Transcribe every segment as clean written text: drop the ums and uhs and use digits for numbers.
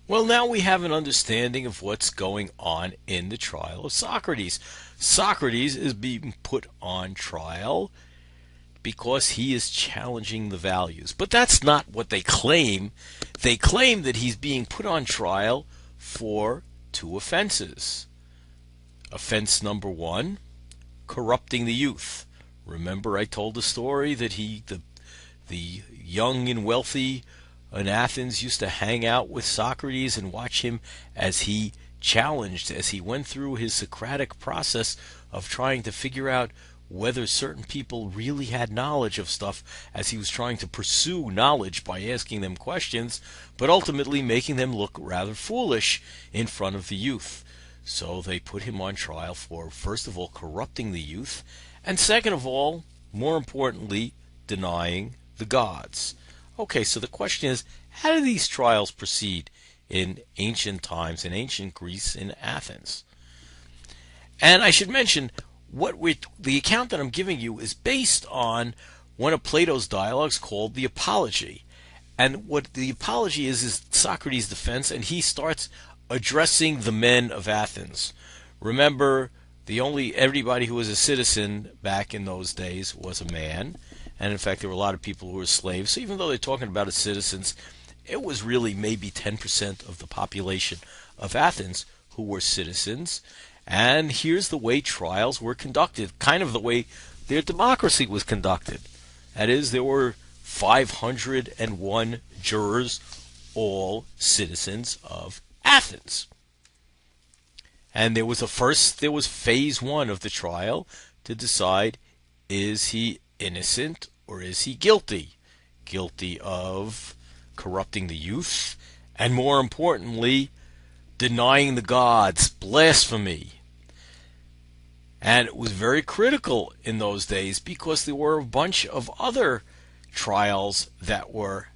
Well, now we have an understanding of what's going on in the trial of Socrates. Socrates is being put on trial because he is challenging the values. But that's not what they claim. They claim that he's being put on trial for two offenses. Offense number one, corrupting the youth. Remember I told the story that the young and wealthy in Athens used to hang out with Socrates and watch him as he challenged, as he went through his Socratic process of trying to figure out whether certain people really had knowledge of stuff, as he was trying to pursue knowledge by asking them questions, but ultimately making them look rather foolish in front of the youth. So they put him on trial for, first of all, corrupting the youth, and second of all, more importantly, denying the gods. Okay, so the question is, how do these trials proceed in ancient times, in ancient Greece, in Athens? And I should mention, the account that I'm giving you is based on one of Plato's dialogues called the Apology. And what the Apology is Socrates' defense, and he starts addressing the men of Athens. Remember, everybody who was a citizen back in those days was a man, and in fact there were a lot of people who were slaves. So even though they're talking about as citizens, it was really maybe 10% of the population of Athens who were citizens. And here's the way trials were conducted, kind of the way their democracy was conducted. That is, there were 501 jurors, all citizens of Athens. And there was phase one of the trial to decide, is he innocent or is he guilty? Guilty of corrupting the youth, and more importantly, denying the gods, blasphemy. And it was very critical in those days because there were a bunch of other trials that were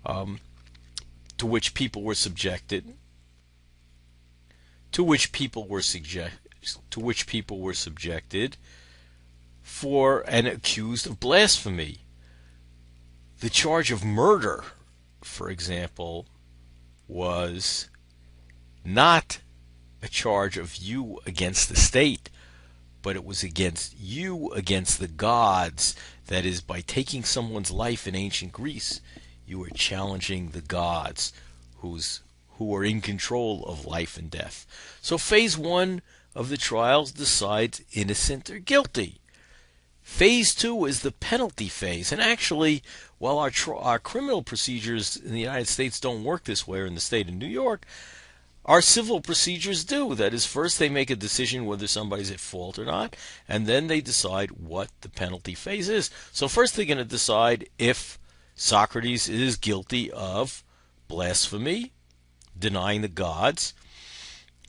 to which people were subjected, for and accused of blasphemy. The charge of murder, for example, was not a charge of you against the state, but it was against you, against the gods. That is, by taking someone's life in ancient Greece, you were challenging the gods who are in control of life and death. So phase one of the trials decides innocent or guilty. Phase two is the penalty phase. And actually, while our criminal procedures in the United States don't work this way, or in the state of New York, our civil procedures do. That is, first they make a decision whether somebody's at fault or not, and then they decide what the penalty phase is. So first they're going to decide if Socrates is guilty of blasphemy, denying the gods,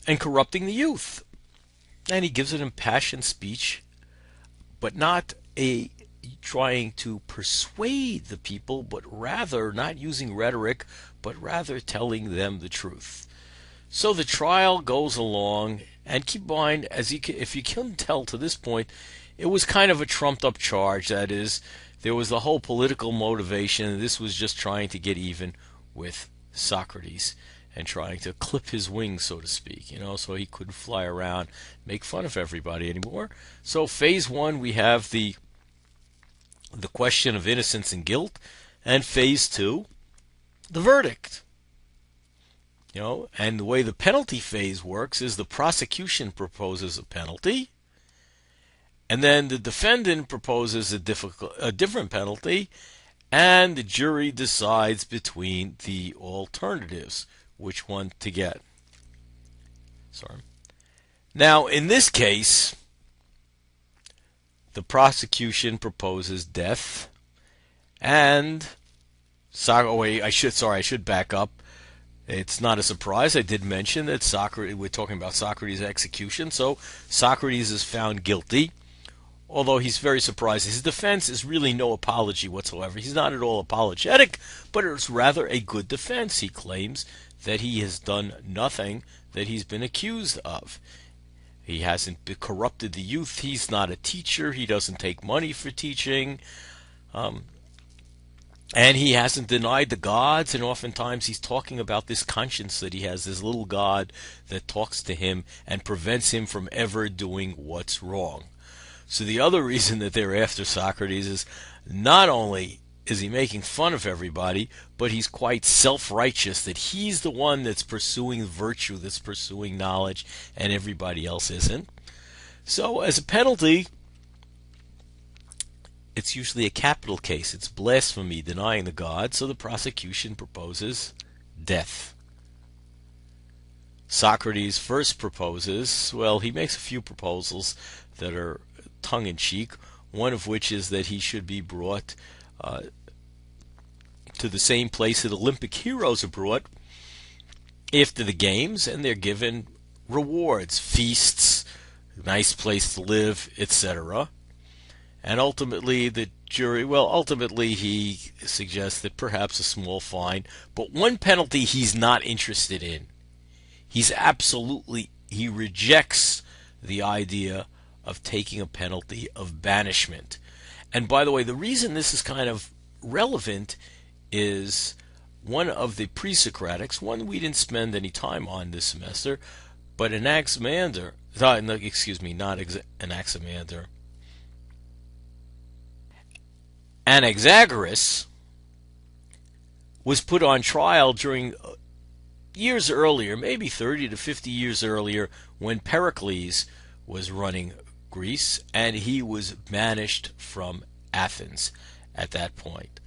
and corrupting the youth. And he gives an impassioned speech, but not trying to persuade the people, but rather not using rhetoric, but rather telling them the truth. So the trial goes along, and keep in mind, if you can tell to this point, it was kind of a trumped-up charge. That is, there was the whole political motivation. This was just trying to get even with Socrates and trying to clip his wings, so to speak, so he couldn't fly around, make fun of everybody anymore. So phase one, we have the question of innocence and guilt, and phase two, the verdict. And the way the penalty phase works is the prosecution proposes a penalty, and then the defendant proposes a different penalty, and the jury decides between the alternatives which one to get. Now, in this case, the prosecution proposes death, and I should back up. It's not a surprise. I did mention that we're talking about Socrates' execution, so Socrates is found guilty, although he's very surprised. His defense is really no apology whatsoever. He's not at all apologetic, but it's rather a good defense. He claims that he has done nothing that he's been accused of. He hasn't corrupted the youth. He's not a teacher. He doesn't take money for teaching. And he hasn't denied the gods, and oftentimes he's talking about this conscience that he has, this little god that talks to him and prevents him from ever doing what's wrong. So the other reason that they're after Socrates is not only is he making fun of everybody, but he's quite self-righteous that he's the one that's pursuing virtue, that's pursuing knowledge, and everybody else isn't. So as a penalty, it's usually a capital case. It's blasphemy, denying the God, so the prosecution proposes death. Socrates first proposes, well, he makes a few proposals that are tongue-in-cheek, one of which is that he should be brought to the same place that Olympic heroes are brought after the games, and they're given rewards, feasts, nice place to live, etc. And ultimately, the jury, well, ultimately he suggests that perhaps a small fine, but one penalty he's not interested in. He rejects the idea of taking a penalty of banishment. And by the way, the reason this is kind of relevant is one of the pre-Socratics, one we didn't spend any time on this semester, but Anaximander, excuse me, not Anaximander, Anaxagoras was put on trial during years earlier, maybe 30 to 50 years earlier, when Pericles was running Greece, and he was banished from Athens at that point.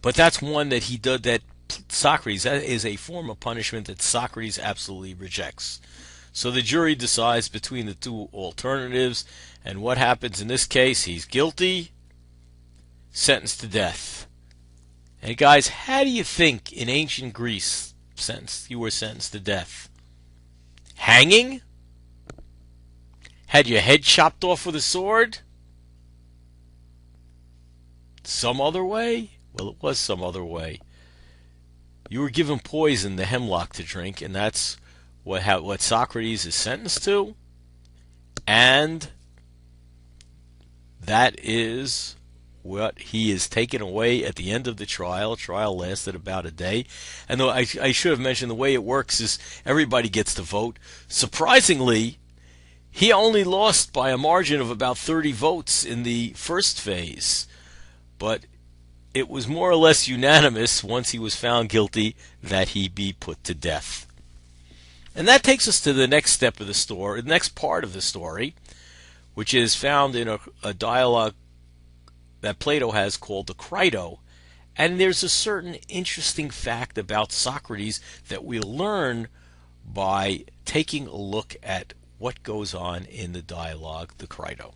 But that's one that he did, that Socrates, that is a form of punishment that Socrates absolutely rejects. So the jury decides between the two alternatives, and what happens in this case? He's guilty, sentenced to death. And guys, how do you think in ancient Greece you were sentenced to death? Hanging? Had your head chopped off with a sword? Some other way? Well, it was some other way. You were given poison, the hemlock, to drink, and that's what Socrates is sentenced to. And that is what he is taken away at the end of the trial. Trial lasted about a day. And though I should have mentioned, the way it works is everybody gets to vote. Surprisingly, he only lost by a margin of about 30 votes in the first phase. But it was more or less unanimous once he was found guilty that he be put to death. And that takes us to the next step of the story, the next part of the story, which is found in a dialogue that Plato has called the Crito. And there's a certain interesting fact about Socrates that we'll learn by taking a look at what goes on in the dialogue, the Crito.